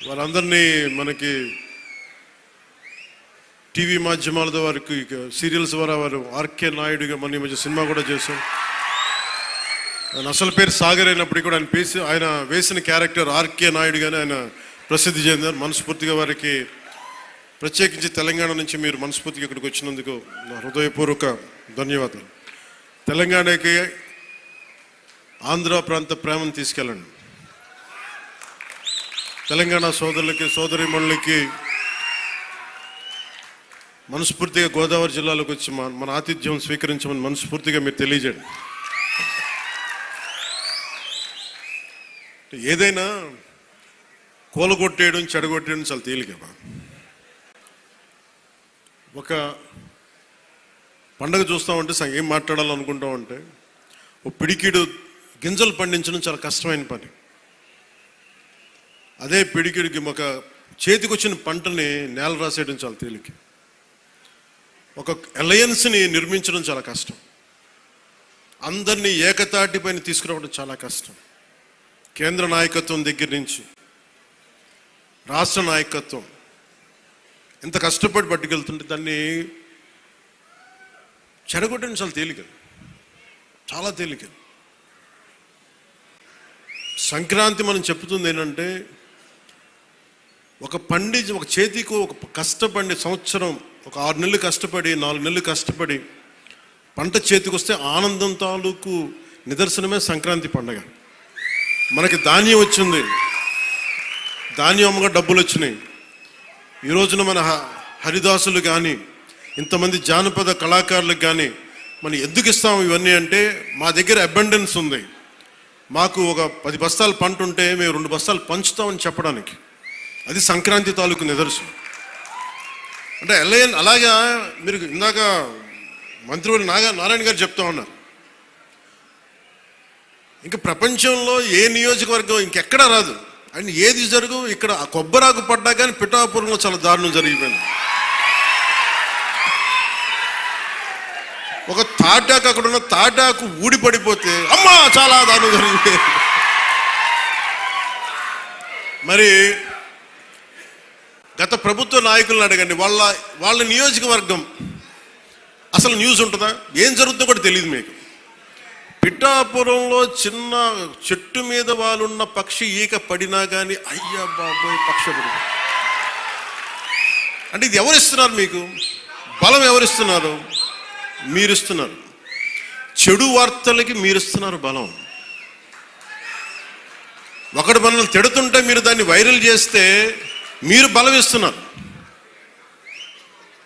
వారందరినీ మనకి టీవీ మాధ్యమాల ద్వారా సీరియల్స్ ద్వారా వారు ఆర్కే నాయుడుగా మన ఈ మధ్య సినిమా కూడా చేశాం. ఆయన అసలు పేరు సాగర్ అయినప్పటికీ కూడా ఆయన వేసిన క్యారెక్టర్ ఆర్కే నాయుడుగానే ఆయన ప్రసిద్ధి చెందారు. మనస్ఫూర్తిగా వారికి ప్రత్యేకించి తెలంగాణ నుంచి మీరు మనస్ఫూర్తిగా ఇక్కడికి వచ్చినందుకు నా హృదయపూర్వక ధన్యవాదాలు. తెలంగాణకి ఆంధ్ర ప్రాంత ప్రేమను తీసుకెళ్ళండి. తెలంగాణ సోదరులకి సోదరీమణులకి మనస్ఫూర్తిగా గోదావరి జిల్లాలోకి వచ్చి మన ఆతిథ్యం స్వీకరించమని మనస్ఫూర్తిగా మీరు తెలియజేయండి. ఏదైనా కూలగొట్టేయడం చెడగొట్టేయడం చాలా తేలికమ్మా. ఒక పండగ చూస్తామంటే ఏం మాట్లాడాలనుకుంటామంటే ఒక పిడికిడు గింజలు పండించడం చాలా కష్టమైన పని. అదే పిడికిడికి ఒక చేతికి వచ్చిన పంటని నేల రాసేయడం చాలా తేలిక. ఒక అలయన్స్ని నిర్మించడం చాలా కష్టం. అందరినీ ఏకతాటి పైన తీసుకురావడం చాలా కష్టం. కేంద్ర నాయకత్వం దగ్గర నుంచి రాష్ట్ర నాయకత్వం ఎంత కష్టపడి పట్టుకెళ్తుంటే దాన్ని చెడగొట్టడం చాలా తేలిక, చాలా తేలిక. సంక్రాంతి మనం చెప్తుంది ఏంటంటే ఒక చేతికి ఒక కష్టపడి సంవత్సరం ఒక 6 నెలలు కష్టపడి 4 నెలలు కష్టపడి పంట చేతికి వస్తే ఆనందం తాలూకు నిదర్శనమే సంక్రాంతి పండగ. మనకి ధాన్యం వచ్చింది, ధాన్యం అమ్మగా డబ్బులు వచ్చినాయి. ఈ రోజున మన హరిదాసులు కానీ ఇంతమంది జానపద కళాకారులకు కానీ మనం ఎందుకు ఇస్తాము ఇవన్నీ అంటే మా దగ్గర అబండెన్స్ ఉంది. మాకు ఒక 10 బస్తాల పంట ఉంటే మేము 2 బస్తాలు పంచుతామని చెప్పడానికి. అది సంక్రాంతి తాలూకు నిదర్శనం. అంటే అలాగా మీరు ఇందాక మంత్రివర్యులు నారాయణ గారు చెప్తా ఉన్నారు, ఇంకా ప్రపంచంలో ఏ నియోజకవర్గం ఇంకెక్కడా రాదు అండ్ ఏది జరుగు ఇక్కడ కొబ్బరాకు పడ్డా కానీ పిఠాపురంలో చాలా దారుణం జరిగిపోయింది. ఒక తాటాకు అక్కడ ఉన్న తాటాకు ఊడి పడిపోతే అమ్మా చాలా దారుణం జరిగిపోయింది. మరి గత ప్రభుత్వ నాయకులను అడగండి, వాళ్ళ నియోజకవర్గం అసలు న్యూస్ ఉంటుందా, ఏం జరుగుతుందో కూడా తెలియదు మీకు. పిఠాపురంలో చిన్న చెట్టు మీద వాళ్ళున్న పక్షి ఈక పడినా కానీ అయ్యా బాబోయ్ పక్షుడు అంటే ఇది ఎవరిస్తున్నారు మీకు? బలం ఎవరిస్తున్నారు? మీరిస్తున్నారు. చెడు వార్తలకి మీరిస్తున్నారు బలం. ఒకటి మనల్ని తిడుతుంటే మీరు దాన్ని వైరల్ చేస్తే మీరు బలం ఇస్తున్నారు.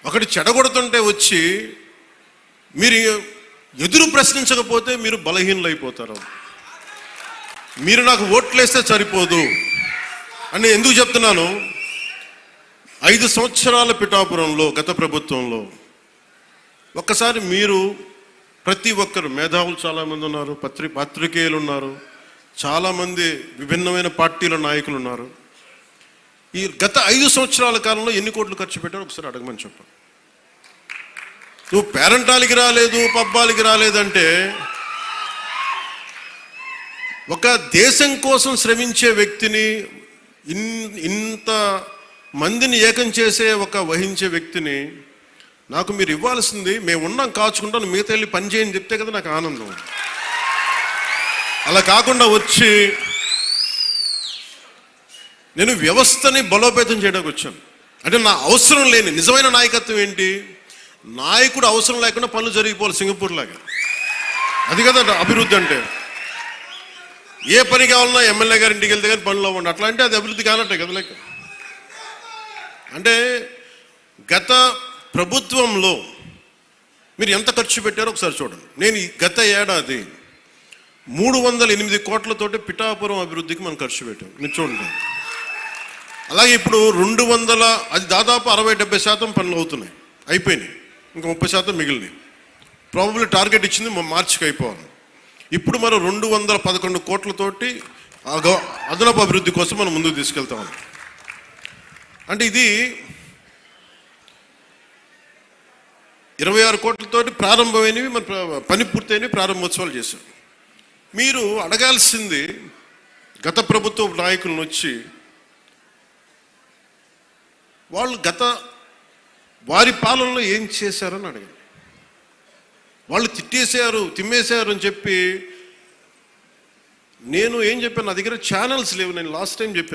ఒకటి చెడగొడుతుంటే వచ్చి మీరు ఎదురు ప్రశ్నించకపోతే మీరు బలహీనలు అయిపోతారు. మీరు నాకు ఓట్లేస్తే సరిపోదు అని ఎందుకు చెప్తున్నాను? 5 సంవత్సరాల పిఠాపురంలో గత ప్రభుత్వంలో ఒక్కసారి మీరు ప్రతి ఒక్కరు మేధావులు చాలామంది ఉన్నారు, పత్రికేయులు ఉన్నారు, చాలామంది విభిన్నమైన పార్టీల నాయకులు ఉన్నారు. ఈ గత 5 సంవత్సరాల కాలంలో ఎన్ని కోట్లు ఖర్చు పెట్టారో ఒకసారి అడగమని చెప్పండి. నువ్వు పేరంటాలకి రాలేదు, పబ్బాలకి రాలేదంటే ఒక దేశం కోసం శ్రమించే వ్యక్తిని, ఇంత మందిని ఏకం చేసే వహించే వ్యక్తిని నాకు మీరు ఇవ్వాల్సింది మేము ఉన్నాం కాచుకుంటాను మిగతా వెళ్ళి పని చేయని చెప్తే కదా నాకు ఆనందం. అలా కాకుండా వచ్చి నేను వ్యవస్థని బలోపేతం చేయడానికి వచ్చాను. అంటే నా అవసరం లేని నిజమైన నాయకత్వం ఏంటి? నాయకుడు అవసరం లేకుండా పనులు జరిగిపోవాలి సింగపూర్ లాగా. అది కదా అభివృద్ధి అంటే. ఏ పని కావాలన్నా ఎమ్మెల్యే గారి ఇంటికి వెళ్తే కానీ పనులు అవ్వండి, అట్లా అంటే అది అభివృద్ధి కానట్టే కదా లెక్క. అంటే గత ప్రభుత్వంలో మీరు ఎంత ఖర్చు పెట్టారో ఒకసారి చూడండి. నేను గత ఏడాది 308 కోట్లతోటి పిఠాపురం అభివృద్ధికి మనం ఖర్చు పెట్టాం. మీరు చూడండి. అలాగే ఇప్పుడు 200, అది దాదాపు 60-70% పనులు అవుతున్నాయి, అయిపోయినాయి. ఇంకా 30% మిగిలినాయి. ప్రాబబ్లీ టార్గెట్ ఇచ్చింది మార్చికి అయిపోవాలి. ఇప్పుడు మనం 211 కోట్లతోటి అదనపు అభివృద్ధి కోసం మనం ముందుకు తీసుకెళ్తాం. అంటే ఇది 26 కోట్లతోటి ప్రారంభమైనవి, మన పని పూర్తయినవి, ప్రారంభోత్సవాలు చేశాం. మీరు అడగాల్సింది గత ప్రభుత్వ నాయకులను వచ్చి వాళ్ళు వారి పాలనలో ఏం చేశారని అడిగాను. వాళ్ళు తిమ్మేశారు అని చెప్పి నేను ఏం చెప్పాను, నా దగ్గర ఛానల్స్ లేవు. నేను లాస్ట్ టైం చెప్పాను.